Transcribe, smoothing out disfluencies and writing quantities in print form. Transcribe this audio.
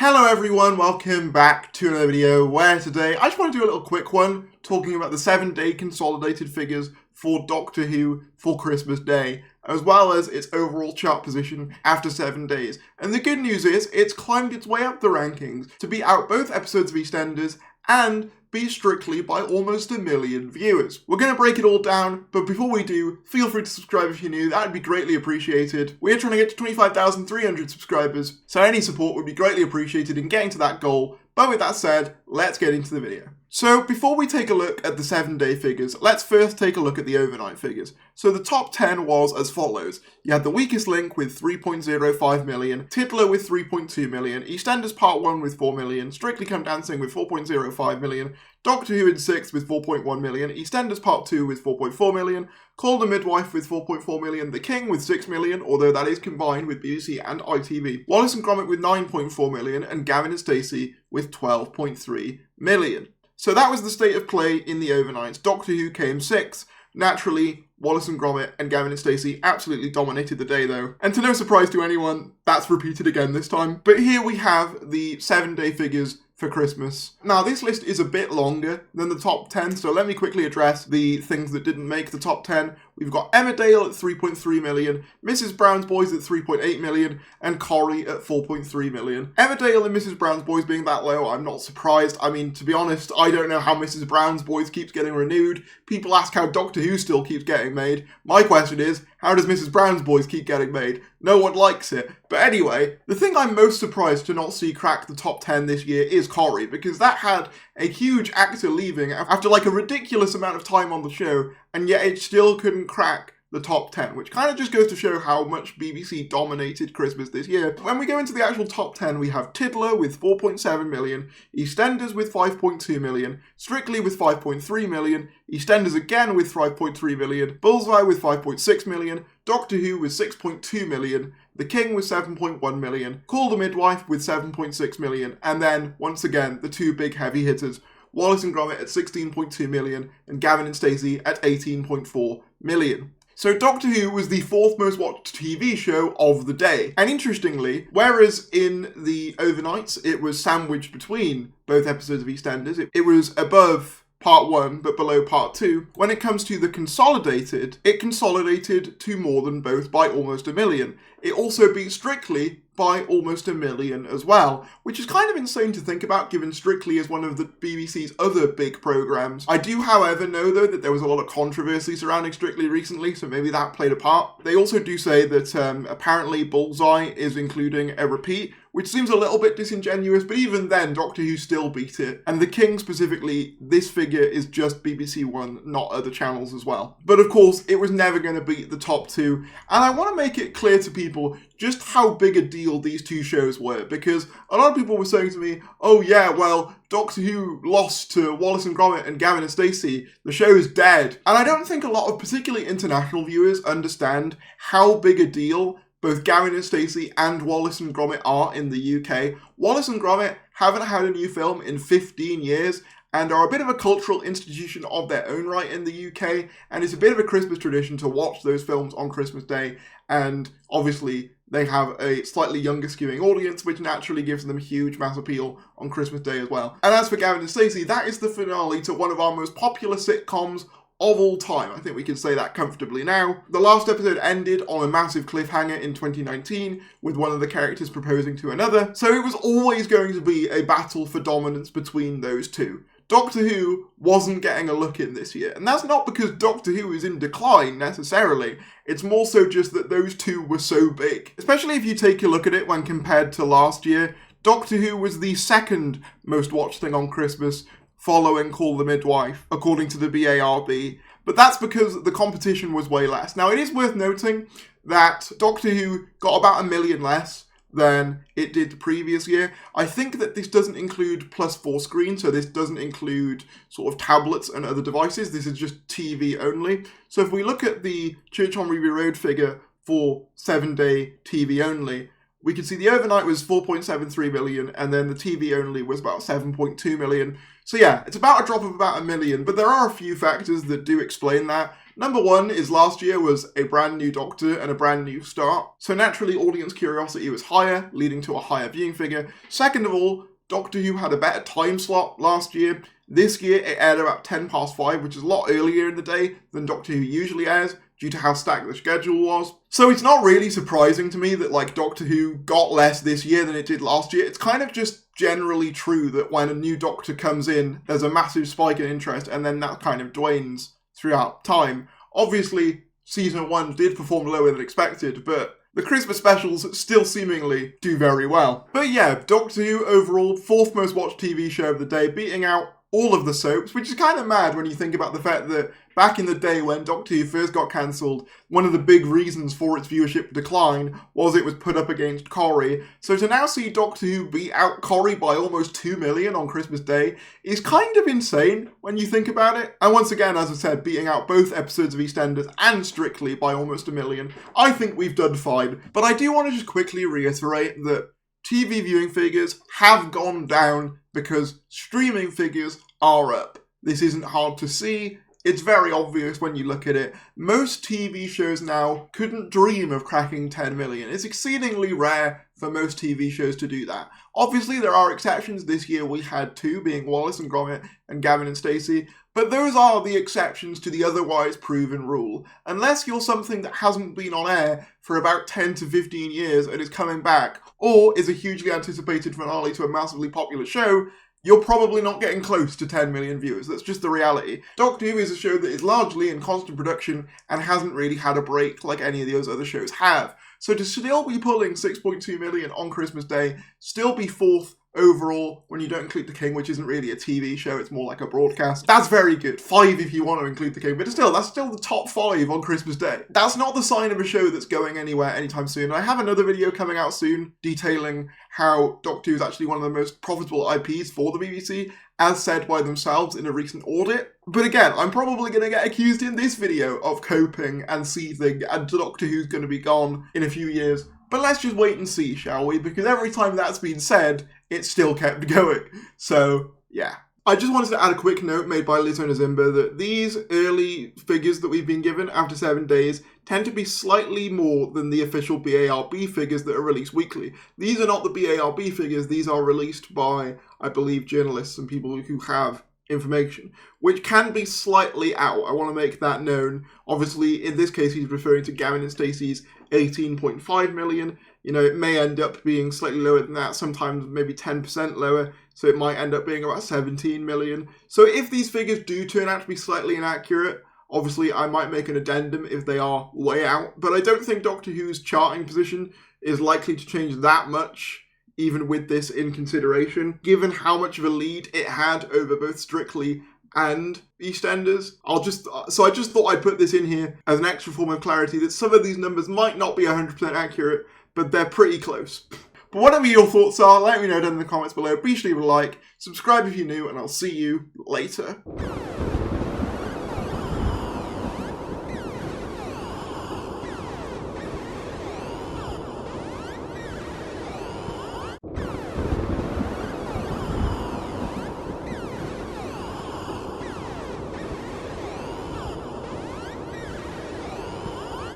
Hello everyone, welcome back to another video where today I just want to do a little quick one talking about the 7-day consolidated figures for Doctor Who for Christmas Day, as well as its overall chart position after 7 days. And the good news is it's climbed its way up the rankings to beat out both episodes of Eastenders and beat Strictly by almost 1 million viewers. We're going to break it all down, but before we do, feel free to subscribe if you're new, that would be greatly appreciated. We're trying to get to 25,300 subscribers, so any support would be greatly appreciated in getting to that goal. But with that said, let's get into the video. So before we take a look at the 7-day figures, let's first take a look at the overnight figures. So the top 10 was as follows. You had The Weakest Link with 3.05 million, Tiddler with 3.2 million, EastEnders Part 1 with 4 million, Strictly Come Dancing with 4.05 million, Doctor Who in 6th with 4.1 million, EastEnders Part 2 with 4.4 million, Call the Midwife with 4.4 million, The King with 6 million, although that is combined with BBC and ITV, Wallace and Gromit with 9.4 million, and Gavin and Stacey with 12.3 million. So that was the state of play in the overnights. Doctor Who came 6th. Naturally, Wallace and Gromit and Gavin and Stacey absolutely dominated the day though. And to no surprise to anyone, that's repeated again this time. But here we have the 7-day figures for Christmas. Now this list is a bit longer than the top 10, so let me quickly address the things that didn't make the top 10. We've got Emmerdale at 3.3 million, Mrs. Brown's Boys at 3.8 million, and Corrie at 4.3 million. Emmerdale and Mrs. Brown's Boys being that low, I'm not surprised. I mean, to be honest, I don't know how Mrs. Brown's Boys keeps getting renewed. People ask how Doctor Who still keeps getting made. My question is, how does Mrs. Brown's Boys keep getting made? No one likes it. But anyway, the thing I'm most surprised to not see crack the top 10 this year is Corrie, because that had a huge actor leaving after like a ridiculous amount of time on the show, and yet it still couldn't crack the top 10, which kind of just goes to show how much BBC dominated Christmas this year. When we go into the actual top 10, we have Tiddler with 4.7 million, EastEnders with 5.2 million, Strictly with 5.3 million, EastEnders again with 5.3 million, Bullseye with 5.6 million, Doctor Who with 6.2 million, The King with 7.1 million, Call the Midwife with 7.6 million, and then, once again, the two big heavy hitters, Wallace and Gromit at 16.2 million, and Gavin and Stacey at 18.4 million. So Doctor Who was the 4th most watched TV show of the day. And interestingly, whereas in the overnights it was sandwiched between both episodes of EastEnders, it was above Part 1 but below Part 2, when it comes to the consolidated, it consolidated to more than both by almost 1 million. It also beat Strictly by almost 1 million as well, which is kind of insane to think about given Strictly is one of the BBC's other big programmes. I do, however, know though that there was a lot of controversy surrounding Strictly recently, so maybe that played a part. They also do say that apparently Bullseye is including a repeat, which seems a little bit disingenuous, but even then, Doctor Who still beat it. And The King specifically, this figure is just BBC One, not other channels as well. But of course, it was never going to beat the top 2, and I want to make it clear to people just how big a deal these two shows were, because a lot of people were saying to me, oh yeah, well, Doctor Who lost to Wallace and Gromit and Gavin and Stacey, the show's dead. And I don't think a lot of particularly international viewers understand how big a deal both Gavin and Stacey and Wallace and Gromit are in the UK. Wallace and Gromit haven't had a new film in 15 years and are a bit of a cultural institution of their own right in the UK, and it's a bit of a Christmas tradition to watch those films on Christmas Day, and obviously they have a slightly younger skewing audience, which naturally gives them huge mass appeal on Christmas Day as well. And as for Gavin and Stacey, that is the finale to one of our most popular sitcoms of all time. I think we can say that comfortably now. The last episode ended on a massive cliffhanger in 2019, with one of the characters proposing to another, so it was always going to be a battle for dominance between those two. Doctor Who wasn't getting a look in this year, and that's not because Doctor Who is in decline necessarily, it's more so just that those two were so big. Especially if you take a look at it when compared to last year, Doctor Who was the 2nd most watched thing on Christmas, following Call the Midwife, according to the BARB, but that's because the competition was way less. Now, it is worth noting that Doctor Who got about 1 million less than it did the previous year. I think that this doesn't include +4 screen, so this doesn't include sort of tablets and other devices. This is just TV only. So if we look at the Church on Ruby Road figure for 7-day TV only, we can see the overnight was 4.73 million, and then the TV only was about 7.2 million. So yeah, it's about a drop of about 1 million, but there are a few factors that do explain that. Number one is last year was a brand new Doctor and a brand new start, so naturally audience curiosity was higher, leading to a higher viewing figure. Second of all, Doctor Who had a better time slot last year. This year it aired about 5:10, which is a lot earlier in the day than Doctor Who usually airs, due to how stacked the schedule was. So it's not really surprising to me that like Doctor Who got less this year than it did last year. It's kind of just generally true that when a new Doctor comes in, there's a massive spike in interest and then that kind of wanes throughout time. Obviously, season 1 did perform lower than expected, but the Christmas specials still seemingly do very well. But yeah, Doctor Who overall, 4th most watched TV show of the day, beating out all of the soaps, which is kind of mad when you think about the fact that back in the day when Doctor Who first got cancelled, one of the big reasons for its viewership decline was it was put up against Corrie. So to now see Doctor Who beat out Corrie by almost 2 million on Christmas Day is kind of insane when you think about it. And once again, as I said, beating out both episodes of EastEnders and Strictly by almost 1 million, I think we've done fine. But I do want to just quickly reiterate that TV viewing figures have gone down because streaming figures are up. This isn't hard to see. It's very obvious when you look at it. Most TV shows now couldn't dream of cracking 10 million. It's exceedingly rare for most TV shows to do that. Obviously, there are exceptions. This year we had 2, being Wallace and Gromit and Gavin and Stacey. But those are the exceptions to the otherwise proven rule. Unless you're something that hasn't been on air for about 10 to 15 years and is coming back, or is a hugely anticipated finale to a massively popular show, you're probably not getting close to 10 million viewers. That's just the reality. Doctor Who is a show that is largely in constant production and hasn't really had a break like any of those other shows have. So to still be pulling 6.2 million on Christmas Day, still be 4th overall when you don't include The King, which isn't really a TV show, it's more like a broadcast. That's very good. 5 if you want to include The King, but still, that's still the top 5 on Christmas Day. That's not the sign of a show that's going anywhere anytime soon. I have another video coming out soon detailing how Doctor Who is actually one of the most profitable IPs for the BBC, as said by themselves in a recent audit. But again, I'm probably going to get accused in this video of coping and seething, and Doctor Who's going to be gone in a few years. But let's just wait and see, shall we? Because every time that's been said, it's still kept going. So, yeah. I just wanted to add a quick note made by Liz Onazimba that these early figures that we've been given after 7 days tend to be slightly more than the official BARB figures that are released weekly. These are not the BARB figures, these are released by, I believe, journalists and people who have information, which can be slightly out. I want to make that known. Obviously, in this case, he's referring to Gavin and Stacey's 18.5 million. You know, it may end up being slightly lower than that, sometimes maybe 10% lower, so it might end up being about 17 million. So if these figures do turn out to be slightly inaccurate, obviously I might make an addendum if they are way out, but I don't think Doctor Who's charting position is likely to change that much, even with this in consideration, given how much of a lead it had over both Strictly and EastEnders. I just thought I'd put this in here as an extra form of clarity that some of these numbers might not be 100% accurate, but they're pretty close. But whatever your thoughts are, let me know down in the comments below. Be sure to leave a like, subscribe if you're new, and I'll see you later.